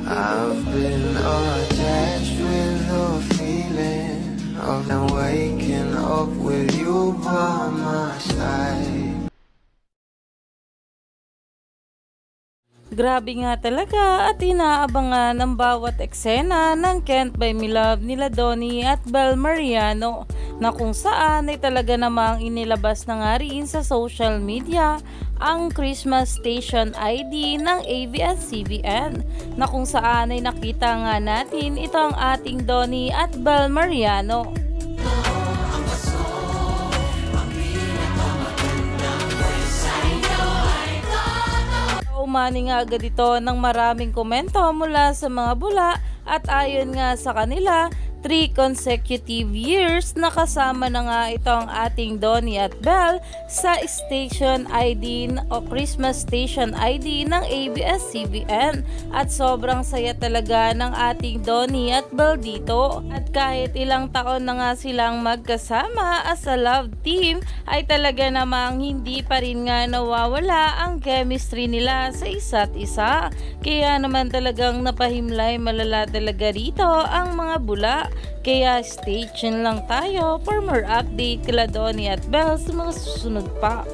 I've been attached with the feeling of now waking up with you by my side. Grabe nga talaga at inaabangan ang bawat eksena ng Can't Buy Me Love nila Donnie at Bel Mariano, na kung saan ay talaga namang inilabas na nga rin sa social media ang Christmas Station ID ng ABS-CBN, na kung saan ay nakita nga natin ito ang ating Donnie at Bel Mariano. Umani nga agad ito ng maraming komento mula sa mga bula at ayon nga sa kanila, 3 consecutive years nakasama na nga itong ating Donnie at Bel sa Station ID o Christmas Station ID ng ABS-CBN, at sobrang saya talaga ng ating Donnie at Bel dito. At kahit ilang taon na nga silang magkasama as a love team, ay talaga namang hindi pa rin nga nawawala ang chemistry nila sa isa't isa. Kaya naman talagang napahimlay malala talaga rito ang mga bula. Kaya stay tuned lang tayo for more update kila Donnie at Bel sa mga susunod pa.